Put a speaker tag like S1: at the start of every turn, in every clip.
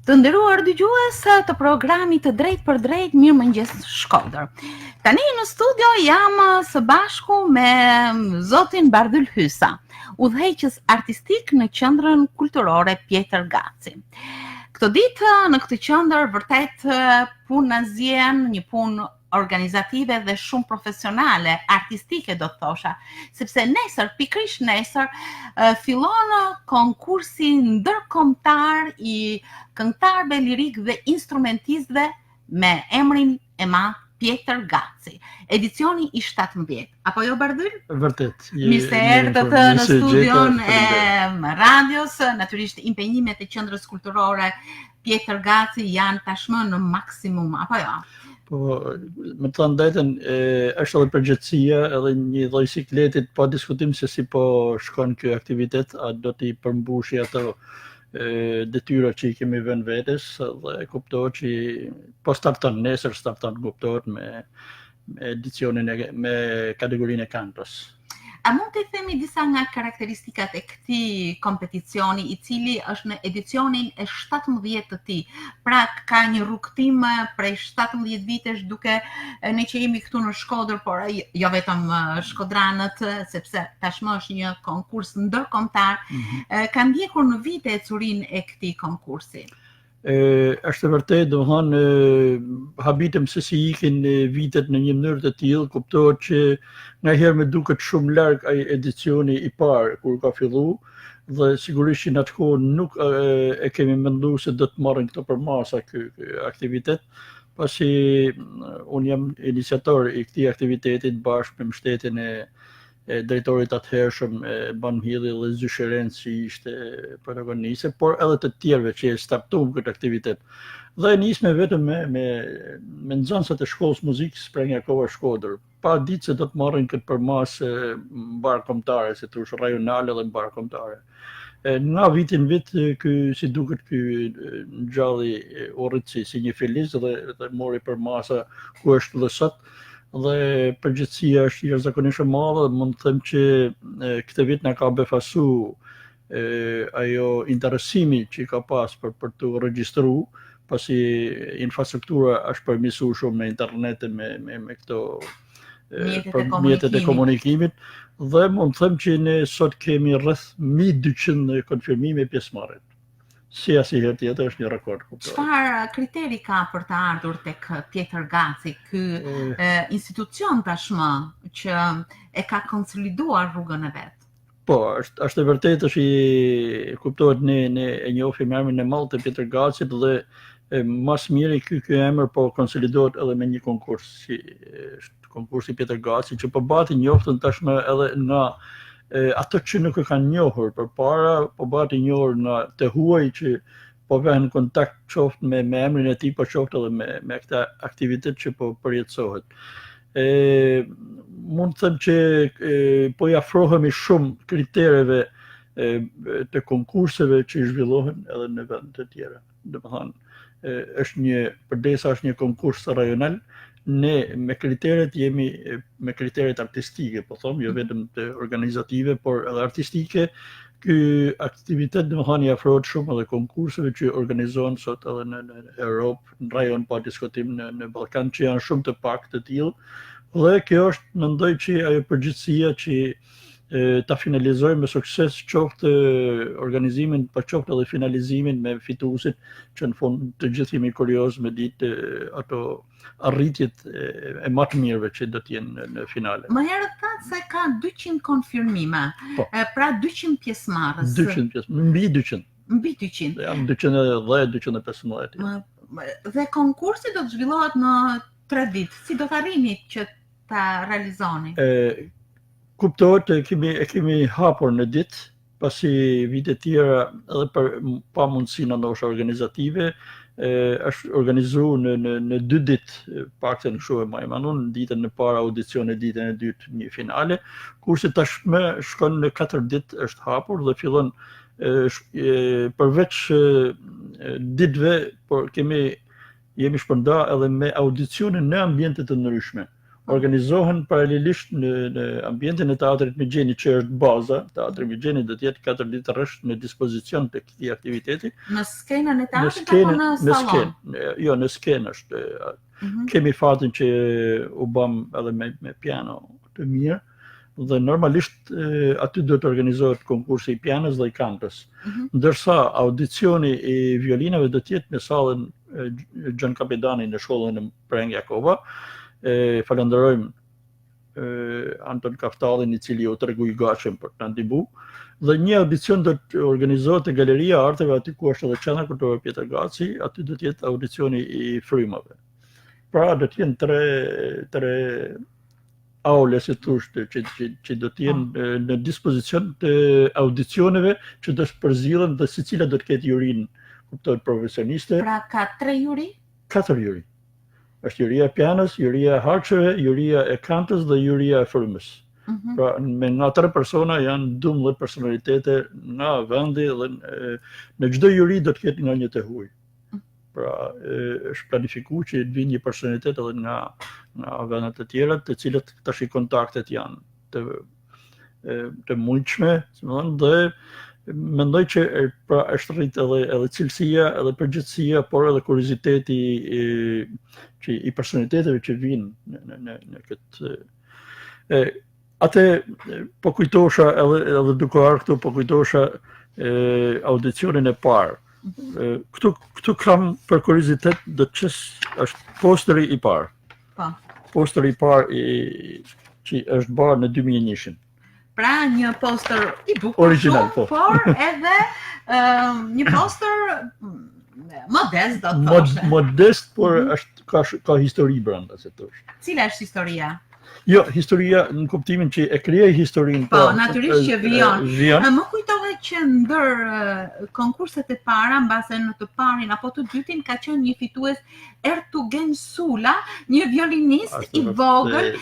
S1: Të nderuar dëgjues të programit të Drejt për Drejt, Mirëmëngjes Shkodër. Tani në studio jam së bashku me zotin Bardhyl Hysa, udhëheqës artistik në Qendrën Kulturore Pjetër Gaci. Këtë ditë në këtë qendër vërtet puna zjen një punë organizative dhe shumë profesionale, artistike do të thosha, sepse nesër, pikërisht nesër, fillon konkursi ndërkombëtar I këngëtarëve lirik dhe instrumentistëve me emrin e madh Pjetër Gaci, edicioni I 17. Apo jo Bardhyl?
S2: Vërtet.
S1: Mirë se erdhët në studion e radios, natyrisht impenjimet e Qendrës Kulturore Pjetër Gaci janë tashmë në maksimum, apo jo?
S2: Po, me të thënë drejtën, është edhe përgjithësia edhe një lloj sikletit, pa diskutim se si po shkon ky aktivitet, a do t'i përmbushi ato detyra që I kemi vënë vetes dhe kuptohet që po starton nesër, kuptohet me edicionin me kategorinë e këngës.
S1: A mund të themi disa nga karakteristikat e këtij kompeticioni I cili është në edicionin e 17 të tij. Pra ka një rrugtim prej 17 vitesh duke ne që jemi këtu në Shkodër, por jo vetëm shkodranët, sepse tashmë është një konkurs ndërkombëtar. Ka ndjekur në vite ecurinë e këtij konkursi.
S2: Është vërtet, domethënë habitem se si ikin vitet në një mënyrë të tillë, kuptohet që ngaherë më duket shumë larg ai edicioni I parë kur ka filluar dhe sigurisht që në atë kohë nuk e kemi menduar se do të marrin këto përmasa ky aktivitet, pasi unë jam iniciator I këtij aktiviteti bashkë me mbështetjen e drejtorit atëhershëm Banhilli dhe Zysheren që ishte protagoniste, por edhe të tjerëve që startuam këtë aktivitet. Dhe nisme vetëm me nxënësat e shkollës muzikës Premjakova Shkodër, pa ditë se do të marrin këtë përmasë mbar kombëtare, si thosh rajonale dhe mbar kombëtare. Nga vitin vit si duket ky ngjalli urrit si një filiz dhe mori përmasa ku është dhe sot. Dhe përgjithësia është jashtëzakonisht e madhe, mund të them që këtë vit na ka befasu ajo interesimi që ka pas për të regjistruar, pasi infrastruktura është përmirësuar shumë me internet me këto mjetet e komunikimit dhe mund të them që ne sot kemi rreth 1200 konfirmime pjesëmarrje. Si asnjëherë tjetër është një rekord.
S1: Çfarë kriteri ka për të ardhur tek Pjetër Gaci, ky institucion tashmë që e ka konsoliduar rrugën e vet?
S2: Po, është e vërtetë që kuptohet ne e njohim emrin e madh të Pjetër Gacit dhe mas miri ky emër po konsolidohet edhe me një konkurs, si është konkursi Pjetër Gaci, që po bati njoftën tashmë edhe nga ato që nuk e kanë njohur përpara, po bëhet I njohur nga të huaj që po vënë në kontakt qoftë me emrin e tij, po qoftë edhe me këtë aktivitet që po përjetësohet. Mund të them që po I afrohemi shumë kritereve të konkurseve që I zhvillohen edhe në vende të tjera. Domethënë, përdesa është një konkurs rajonal, ne me kriteret jemi me kriteret artistike, po them, jo vetëm të organizative, por edhe artistike. Ky aktivitet domethënë I afrohet shumë edhe konkurseve që organizohen sot edhe në Europë, në rajon pa diskutim në Ballkan, që janë shumë të pak të tillë. Dhe kjo është mendoj që ajo përgjithësia që ta finalizojmë me sukses qoftë organizimin, por qoftë edhe finalizimin me fituesit, që në fund të gjithë jemi kurioz me ditë ato arritjet e më të mirëve që do të jenë në finale.
S1: Më herët thatë se ka 200 konfirmime, pra 200 pjesëmarrës.
S2: 200 pjesëmarrës, mbi 200.
S1: Mbi 200.
S2: Jam 210, 215.
S1: Dhe konkursi do të zhvillohet në 3 ditë. Si do të arrini që ta realizoni?
S2: Kuptohet e kemi hapur në ditë, pasi vite tjera edhe për pa mundësina ndoshta organizative, është organizuar në 2 ditë, paktën kështu e majmanun, ditën e parë audicion e ditën e dytë një finale, kurse tashmë shkon në 4 ditë është hapur dhe fillon përveç ditëve, por jemi shpërnda edhe me audicione në ambiente të ndryshme. organizohen paralelisht në ambientin e teatrit Migjeni, që është baza. Teatri Migjeni do të jetë 4 ditë rresht në dispozicion të këtij aktiviteti.
S1: Në skenën e teatrit apo në sallon?
S2: Jo, në skenë është. Kemi fatin që u bëm edhe me piano të mirë, dhe normalisht aty do të organizohet konkursi I pianos dhe I kantës. Ndërsa audicioni I violinave do të jetë në sallën Gjon Kapidani në shkollën e Preng Jakova. Falenderojmë Anton Kaftallin I cili u tregu I gatshëm për të ndihmu. Dhe një audicion do të organizohet te Galeria e Arteve, aty ku është edhe qendra kulturore Pjetër Gaci, aty do të jetë audicioni I frymave. Pra do të jenë tre aule si thosh që do të jenë në dispozicion të audicioneve që do të përzillen dhe secila do të ketë jurin, kuptohet, profesioniste.
S1: Pra ka 3 juri?
S2: 4 juri. Është juria e pianos, juria e harçeve, juria e kantës dhe juria e frymës. Pra me nga 3 persona janë 12 personalitete nga vendi dhe në çdo juri do të ketë nga një të huaj. Pra është planifikuar që të vinë një personalitet edhe nga vendet e tjera, të cilët tash I kontaktet janë të mundshme, dhe mendoj që pra është rrit edhe cilësia, edhe përgjithësia, por edhe kurioziteti që I personaliteteve që vinë në këtë. Atë po kujtosha edhe duke ardhur këtu, po kujtosha audicionin e parë. Këtu kam për kuriozitet do të çes është posteri I parë.
S1: Po.
S2: Posteri I parë që është bërë në 2001.
S1: Pra një poster I bukur
S2: original,
S1: shumë, por edhe një poster modest do të thoshe.
S2: Modest, por është ka histori brenda, se thosh.
S1: Cila është historia?
S2: Jo, historia në kuptimin që e krijoi historinë.
S1: Po, natyrisht që vijon. Më kujtohet që ndër konkurset e para, mbase në të parin apo të dytin, ka qenë një fitues Ertugen Sula, një violinist I vogël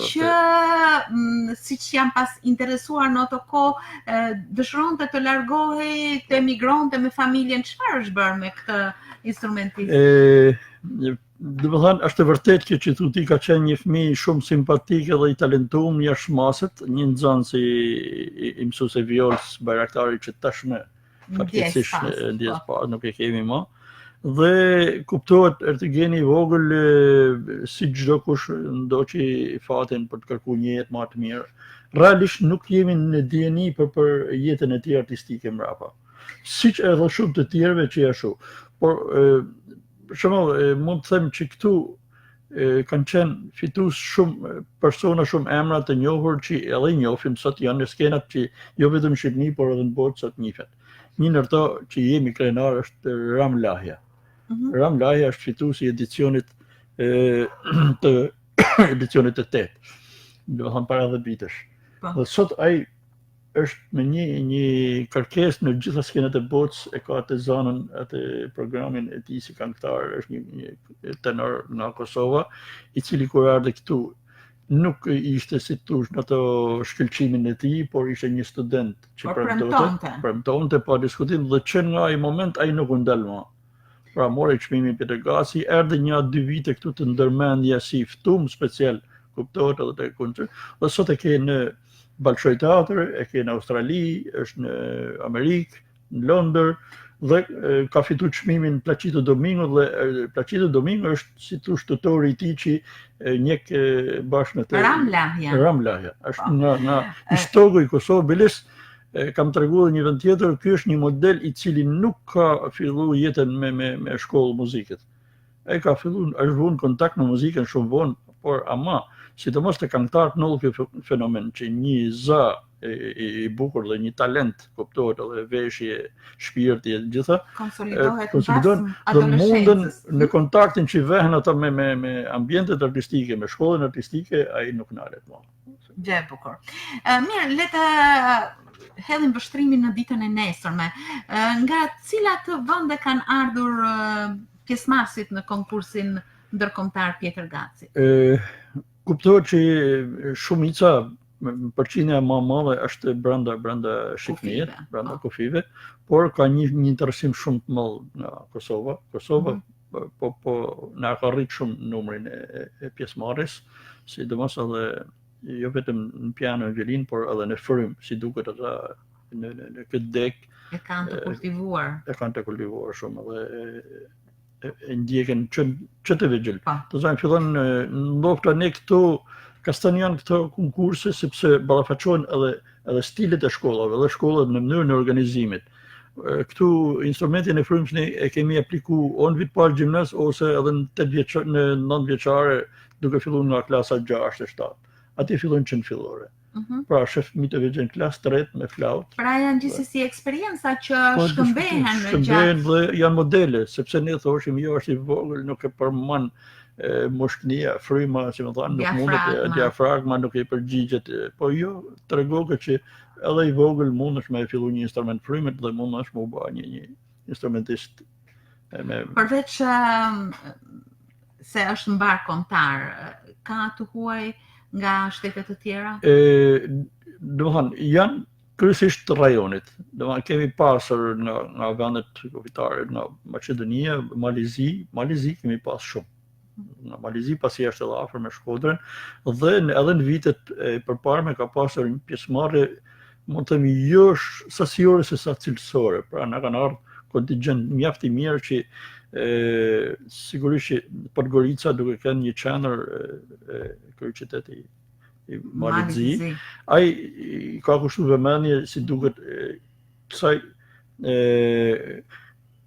S1: që siç jam pas interesuar në ato kohë, dëshironte të largohej, të emigronte me familjen. Çfarë është bërë me këtë instrumentist?
S2: Dhe më thënë, është e vërtet kjo që tu ti ka qenë një fëmijë shumë simpatik dhe I talentuar jashtë maset, një nxënës I mësues violës Bajraktari që tashmë faktikisht ndjes pas nuk e kemi më. Dhe kuptohet Ertugeni I vogël si çdo kush ndoqi fatin për të kërkuar një jetë më të mirë. Realisht nuk jemi në dieni për jetën e tij artistike mbrapa. Siç edhe shumë të tjerëve që ashtu. Por për shembull, mund të them që këtu kanë qenë fitues shumë persona, shumë emra të njohur që edhe I njohim sot janë në skenat që jo vetëm në Shqipëri, por edhe në botë sot njihen. Një ndër to që jemi krenar është Ram Lahja. Ram Lahja është fitues I edicionit të edicionit të 8. Do të thënë para 10 vitesh. Dhe sot ai është me një kërkesë në gjitha skenat e botës, e ka atë zonën, atë programin e tij si këngëtar, është një tenor nga Kosova, I cili kur ardhi këtu nuk ishte si thosh në ato shkëlqimin e tij, por ishte një student që premtonte pa diskutim dhe që nga ai moment ai nuk u ndal më. Pra mori çmimin Pjetër Gaci, erdhi 1-2 vite këtu të ndërmendja si ftum special, kuptohet edhe te koncert, dhe sot e ke në Bolshoi Teatr, e ke në Australi, është në Amerikë, në Londër, dhe ka fituar çmimin Placido Domingo, dhe Placido Domingo është si thosh tutori I tij që njek bashkë me të
S1: Ram Lahja.
S2: Ram Lahja. Është nga Istogu I Kosovës, kam treguar një vend tjetër, ky është një model I cili nuk ka filluar jetën me shkollë muzikës. Ai ka filluar, është vënë kontakt me muzikën shumë vonë, por ama sidomos të këngëtarët ndodh ky fenomen që një zë I bukur dhe një talent, kuptohet edhe veshje, shpirti e gjitha, konsolidohen dhe munden në kontaktin që vehen ata me ambientet artistike, me shkollën artistike, ai nuk ndalet më.
S1: Gjë e bukur. Mirë, le të hedhim vështrimin në ditën e nesërme. Nga cilat vende kanë ardhur pjesëmarrësit në konkursin ndërkombëtar Pjetër Gaci?
S2: Kuptohet që shumica, përqindja më e madhe është brenda shqiptarit, brenda kufive, por ka një interesim shumë të madh nga Kosova. Kosova po na ka rrit shumë numrin e pjesëmarrjes, sidomos edhe jo vetëm në piano e violin, por edhe në frym, si duket ata në këtë dek
S1: E kanë të kultivuar.
S2: e kanë të kultivuar shumë edhe e ndjekën që të vegjël. Të zanë fillon ndofta ne këto Kastanian këto konkurse sepse ballafaqohen edhe stilet e shkollave dhe shkollat në mënyrën e organizimit. Këtu instrumentin e frymës ne e kemi apliku o në vit parë gjimnaz ose edhe në 9 vjeçare duke filluar nga klasa 6 e 7. Ati fillojnë qenë fillore. Pra shef fëmijë të vegjël në klasë 3 me flaut.
S1: Pra janë gjithsesi eksperienca që shkëmbehen
S2: shkëmbehen dhe janë modele, sepse ne thoshim jo është i vogël, nuk e përmban moshkënia, fryma, si më thonë, nuk mundet, diafragma nuk e përgjigjet, po jo, tregohet që edhe i vogël mundesh me fillu një instrument frymet dhe mundesh me u bë një instrumentist.
S1: Përveç se është mbar kombëtar, ka të huaj nga shtetet të tjera?
S2: Domethënë, janë kryesisht të rajonit. Domethënë kemi pasur nga vendet kufitare, nga Maqedonia, Malizi kemi pas shumë. Në Malizi pasi është edhe afër me Shkodrën dhe edhe në vitet e përparme ka pasur një pjesëmarrje, mund të themi jo sasiore se sa cilësore, pra na kanë ardhur kontingjent mjaft i mirë që sigurisht që Podgorica duke qenë një qendër kryeqyteti i Malizi, ai ka kushtuar vëmendje si duket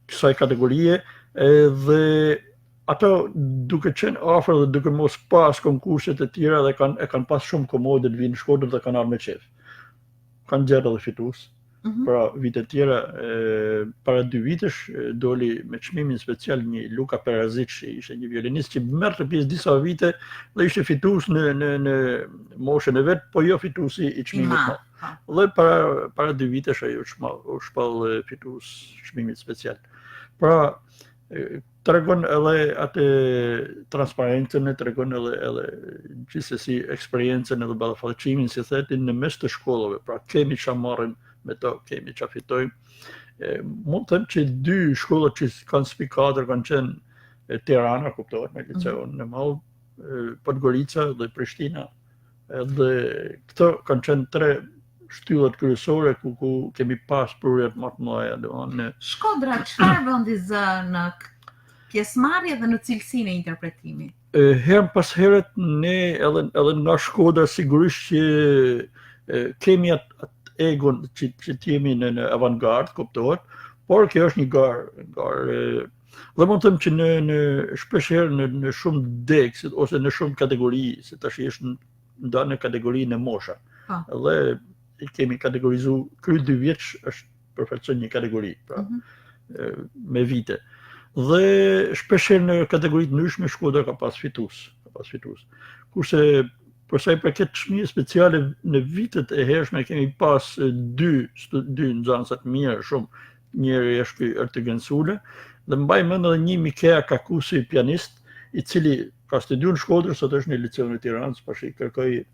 S2: kësaj kategorie dhe ato duke qenë afër dhe duke mos pas konkurset e tjera dhe kanë pas shumë komode të vinë në Shkodër dhe kanë ardhur me qef. Kanë gjetur edhe fitues. Pra vite tjera, para 2 vitesh doli me çmimin special një Luka Perazic, ishte një violinist që merrte pjesë disa vite dhe ishte fitues në moshën e vet, po jo fituesi i çmimit. Dhe para 2 vitesh ai u shpall fitues çmimit special. Pra tregon edhe atë transparencën, tregon edhe gjithsesi eksperiencën edhe ballafaqësimin, si thetin, në mes të shkollave. Pra kemi çfarë marrim me to, kemi çfarë fitojmë. Mund të them që 2 shkollat që kanë spikatër kanë qenë Tirana, kuptohet, me liceun në Mall, Podgorica dhe Prishtina. Dhe këto kanë qenë 3 shtyllat kryesore ku kemi pas prurjet më të mëdha.
S1: Shkodra çfarë vendi zë në pjesëmarrje dhe në cilësinë e interpretimit?
S2: Herë pas herët ne edhe nga Shkodra sigurisht që kemi atë egon që t'jemi në avantgard, kuptohet, por kjo është një garë dhe mund të them që në shpesh herë në shumë dekë ose në shumë kategori, se tash është ndarë në kategorinë e mosha. Dhe kemi kategorizuar kryet 2 vjeç është përfaqëson një kategori, pra me vite. Dhe shpesh herë në kategori të ndryshme Shkodra ka pas fitues. Kurse për sa i përket çmimeve speciale në vitet e hershme kemi pas 2 nxënës të mirë shumë. Njëri është ky Ertygën Sule dhe mbaj mend edhe një Mikea Kakusi, pianist, i cili ka studiuar në Shkodër, sot është në liceun e Tiranës, pashi kërkoi.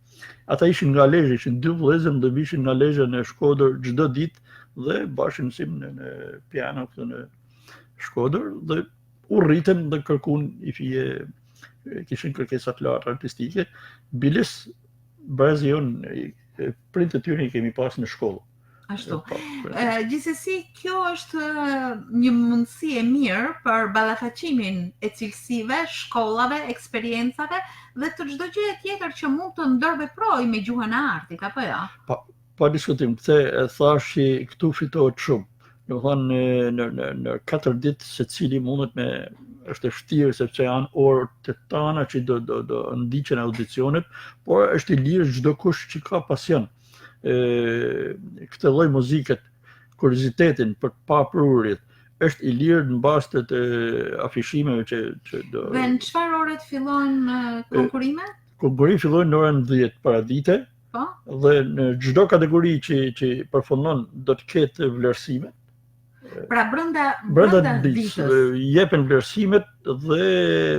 S2: Ata ishin nga Lezhë, ishin 2 vëllezër dhe vishin nga Lezhë në Shkodër çdo ditë dhe bashkë mësim në piano këtu në Shkodër dhe u rritën dhe kërkuan i fije, kishin kërkesa të larta artistike. Biles Brazion, prindët e tyre i kemi pas në shkollë.
S1: Ashtu. Gjithsesi, kjo është një mundësi e mirë për ballafaqimin e cilësive, shkollave, eksperiencave dhe të çdo gjëje tjetër që mund të ndërveprojë me gjuhën e artit, apo jo?
S2: Pa diskutim, e thash që këtu fitohet shumë. Domethënë në 4 ditë secili mundet me është e vështirë sepse janë orë të tana që do ndiqen audicionet, por është i lirë çdo kush që ka pasion. Këtë lloj muzikët, kuriozitetin për të paprurjet, është i lirë në bazë të afishimeve që do.
S1: Dhe në çfarë ore fillojnë konkurimet?
S2: Konkurimi fillojnë në orën 10 paradite. Po. Dhe në çdo kategori që përfundon do të ketë vlerësime.
S1: Pra brenda ditës
S2: jepen vlerësimet dhe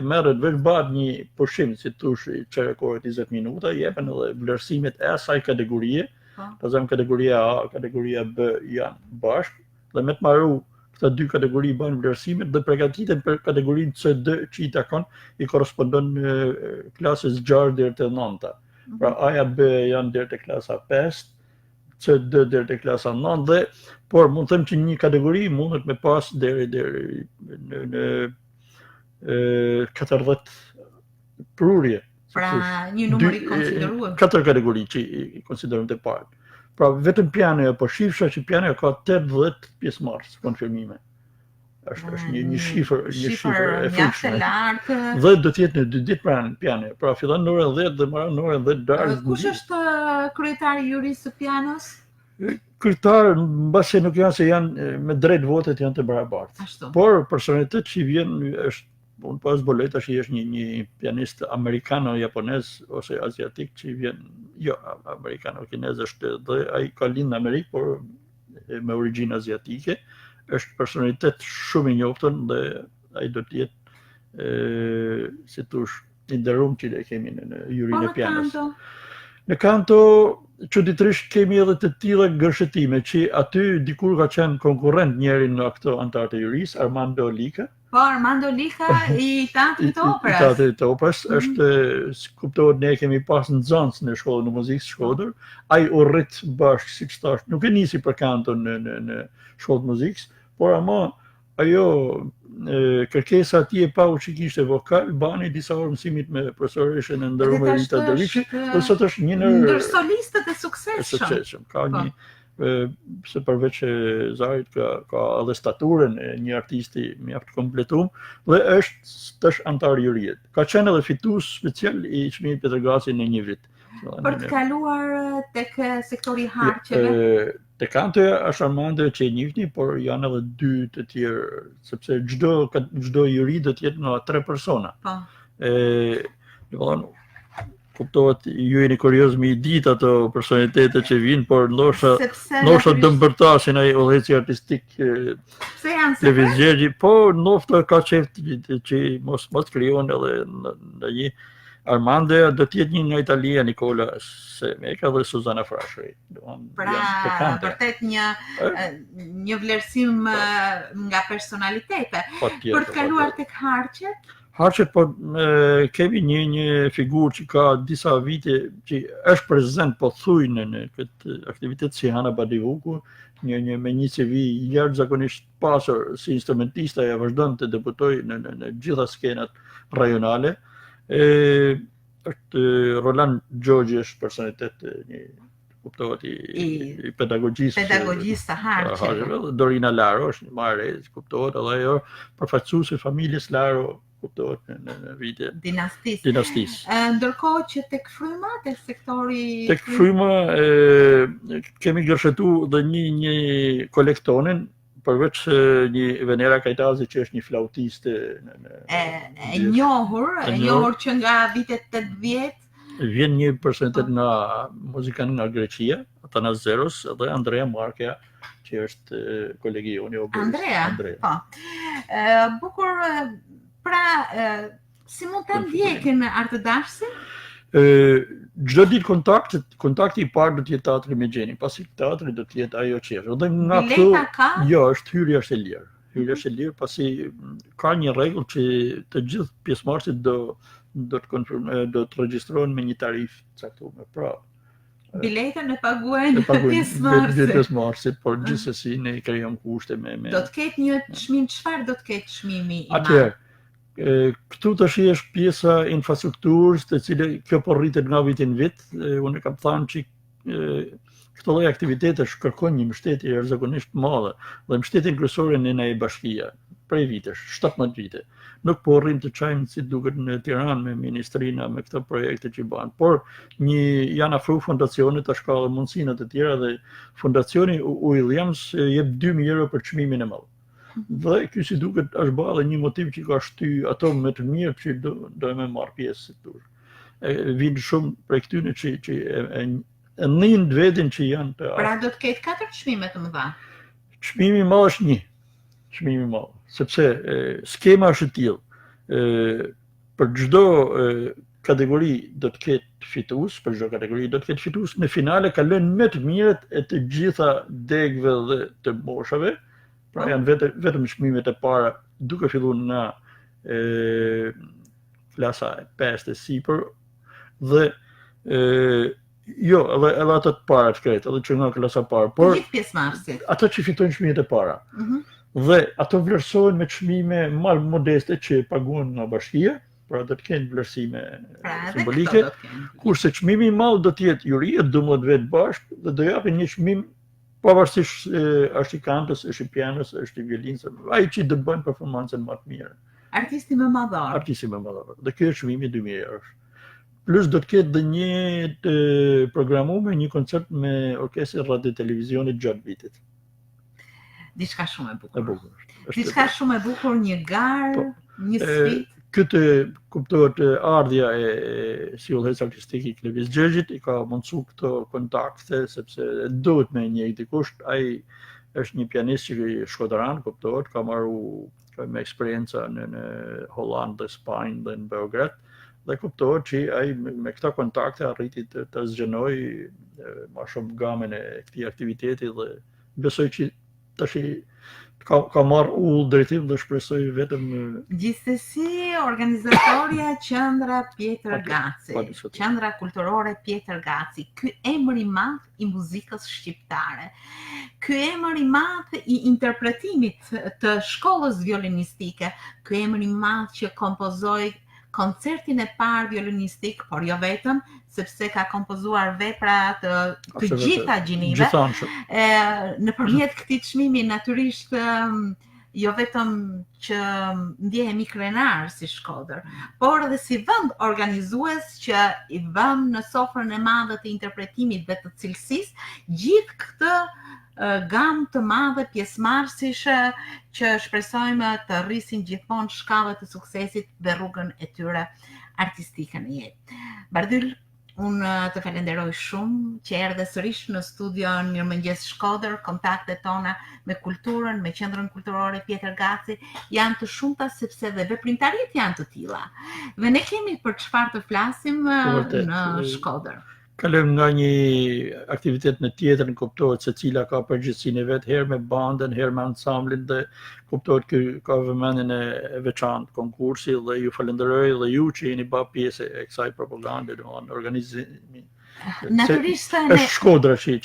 S2: merret veç bëhet një pushim, si thosh, çerekohet 20 minuta, jepen edhe vlerësimet e asaj kategorie. Për kategoria A, kategoria B janë bashkë dhe me të marru këta dy kategori bajnë vlerësimet dhe përgatiten për kategorinë C2 që i takon i korrespondon klasës 6 deri te 9. Pra A-ja B janë deri te klasa 5, C2 deri te klasa 9 dhe por mund të them që një kategori mundet me pas deri në 40 prurje.
S1: Pra një numër i konsideruar.
S2: 4 kategori që i konsiderojmë të parë. Pra vetëm pianoja, po shifra që pianoja ka 80 pjesëmarrës konfirmime. Është një shifër e frikshme.
S1: Lartë.
S2: Dhe do të jetë në 2 ditë pranë pianoja. Pra fillon në orën 10 dhe mbaron në orën 10 darkë.
S1: Kush është kryetari i jurisë së pianos?
S2: Kryetar, mbase nuk janë se janë me drejt votet janë të barabartë.
S1: Ashtu.
S2: Por personalitet që vjen është unë pas bolej tash është një pianist amerikano-japonez ose aziatik që vjen, jo, amerikano-kinez është dhe ai ka lind në Amerikë, por me origjinë aziatike, është personalitet shumë i njoftën dhe ai do të jetë si thosh i nderuar që ne kemi në jurinë e pianos. Në kanto çuditërisht kemi edhe të tilla gërshëtime që aty dikur ka qenë konkurrent njëri në këto antar të jurisë, Armando Lica.
S1: Po, Armando Lica i Teatrit të Operës.
S2: I Teatrit të Operës është, si kuptohet, ne kemi pas nxënës në shkollën e muzikës Shkodër. Ai u rrit bashkë, siç thash, nuk e nisi për kanto në shkollën e muzikës, por ama ajo kërkesa atij e pau që kishte vokal, bani disa orë mësimit me profesoreshën e nderuar Rita Deliçi, dhe sot është një
S1: ndër solistët e suksesshëm.
S2: Ka një se përveç Zarit ka edhe staturën e një artisti mjaft kompletuar dhe është tash antar i jurisë. Ka qenë edhe fitues special i çmimit Petrograsi në një vit.
S1: Për të kaluar tek sektori i harqeve.
S2: Te kantoja është Armando që e njihni, por janë edhe 2 të tjerë, sepse çdo juri do të jetë nga 3 persona.
S1: Po.
S2: Domethënë kuptohet, ju jeni kurioz me i ditë ato personalitete që vinë, por ndoshta dëmbërtasin ai udhëheci artistik televizjergji, po nofta ka qef që mos krijon edhe në një Armando do të jetë një nga Italia, Nicola Semeka dhe Suzana Frashëri.
S1: Pra vërtet një vlerësim nga personalitete. Për të kaluar tek harqet?
S2: Harqet, po kemi një figurë që ka disa vite që është prezent po thuj në këtë aktivitet si Hana Badivuku, me një CV jashtëzakonisht pasur si instrumentista, ja vazhdon të debutoj në gjitha skenat rajonale. Është Roland Gjogji është personalitet një kuptohet i pedagogjisë
S1: të harqeve.
S2: Dorina Laro është një marrë, kuptohet edhe ajo përfaqësuese familjes Laro, kuptohet në vite dinastisë.
S1: Ndërkohë që tek fryma, tek sektori
S2: tek fryma kemi gërshëtuar dhe një kolektonin, përveç një Venera Kajtazi që është një flautiste
S1: e njohur që nga vitet 80.
S2: Vjen një personalitet nga muzikan nga Greqia, Atanas Zeros, dhe Andrea Markja, që është kolegi jonë.
S1: Andrea, po. Bukur, pra, si mund të ndjekin artëdashësin?
S2: Çdo ditë kontakti i parë do të jetë teatri me Gjeni, pasi teatri do të jetë ajo që është. Dhe nga
S1: Bileta ka?
S2: Jo, hyrja është e lirë. Hyrja është e lirë pasi ka një rregull që të gjithë pjesëmarrësit do të regjistrohen me një tarifë caktuar. Pra,
S1: biletën e paguajnë
S2: pjesëmarrësit, por gjithsesi ne i krijojmë kushte me.
S1: Do të ketë një çmim, çfarë do të ketë çmimi i madh?
S2: Atëherë, këtu tash është pjesa infrastrukturës, të cilë kjo po rritet nga vit në vit. Unë kam thënë që këto lloj aktivitetesh kërkojnë një mbështetje jashtëzakonisht të madhe, dhe mbështetjen kryesore në bashkia prej vitesh, 17 vite. Nuk po rrim të çajmë si duket në Tiranë me ministrina me këto projekte që bëhen, por janë afru fondacionet, tash ka edhe mundësinë të tjera dhe fondacioni Williams jep 2.000 euro për çmimin e madh. Dhe ky si duket është bërë edhe një motiv që ka shty ato më të mirë që do me marr pjesë këtu. Vinë shumë prej këtyre që e nijn vetin që janë të.
S1: Pra do të ketë 4 çmime të mëdha.
S2: Çmimi i madh është 1. Çmimi i madh, sepse skema është e tillë. Për çdo kategori do të ketë fitues, për çdo kategori do të ketë fitues. Në finale kalojnë më të mirët e të gjitha degëve dhe të moshave. Pra janë vetëm çmimet e para duke filluar nga klasa e 5 e sipër dhe jo, edhe ato të para të kretë, edhe që nga klasa e parë, por
S1: Gjithë pjesëmarrësit.
S2: ato që fitojnë çmimet e para. Dhe ato vlerësohen me çmime më modeste që paguhen nga bashkia, pra do të kenë vlerësime simbolike, kurse çmimi i madh do të jetë juria 12 vjet bashkë dhe do japin një çmim pavarësisht është i kantës, është i pianos, është i violinës, ai që do bën performancën më të mirë.
S1: Artisti më madhor.
S2: Artisti më madhor. Dhe ky është çmimi 2000 euro. Plus do të ketë dhe një të programuar një koncert me orkestrë radio televizionit gjatë vitit.
S1: Diçka shumë e bukur.
S2: E bukur.
S1: Diçka shumë e bukur, një garë, një sfidë.
S2: Këtë kuptohet ardhja e sjelljes artistike i Klevis Xherxhit i ka mundsuar këto kontakte sepse duhet me një dikush, ai është një pianist që shkodaran, kuptohet, ka marrë me eksperjenca në Hollandë dhe Spanjë dhe në Beograd dhe kuptohet që ai me këta kontakte arriti të zgjenoj më shumë gamën e këtij aktiviteti dhe besoj që tash ka marrë ull drejtim dhe shpresoj vetëm
S1: Gjithsesi, organizatorja Qendra Pjetër Gaci, Qendra Kulturore Pjetër Gaci, ky emër i madh i muzikës shqiptare, ky emër i madh i interpretimit të shkollës violinistike, ky emër i madh që kompozoi koncertin e parë violinistik, por jo vetëm, sepse ka kompozuar vepra të gjitha gjinive. Nëpërmjet këtij çmimi natyrisht jo vetëm që ndjehemi krenar si Shkodër, por edhe si vend organizues që i vëm në sofrën e madhe të interpretimit dhe të cilësisë gjithë këtë gamë të madhe pjesëmarrësish që shpresojmë të rrisin gjithmonë shkallët e suksesit dhe rrugën e tyre artistike në jetë. Bardyl, unë të falenderoj shumë që erdhe sërish në studion Mirëmëngjes Shkodër. Kontaktet tona me kulturën, me Qendrën Kulturore Pjetër Gaci janë të shumta sepse dhe veprimtaritë janë të tilla. Dhe ne kemi për çfarë të flasim në Shkodër.
S2: Kalojmë nga një aktivitet në tjetër, kuptohet se cila ka përgjegjësinë e vet, herë me bandën, herë me ansamblin dhe kuptohet ky ka vëmendjen e veçantë konkursi dhe ju falenderoj dhe ju që jeni bërë pjesë e kësaj propagande, domethënë organizimi.
S1: Natyrisht
S2: është Shkodra që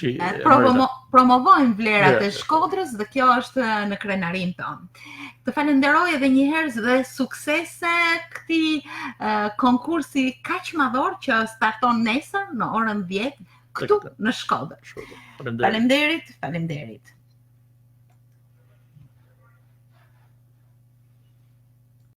S1: promovojmë vlerat e Shkodrës dhe kjo është në krenarin tonë. Të falenderoj edhe një herë dhe suksese këtij konkursi kaq madhor që starton nesër në orën 10 këtu në Shkodër. Faleminderit.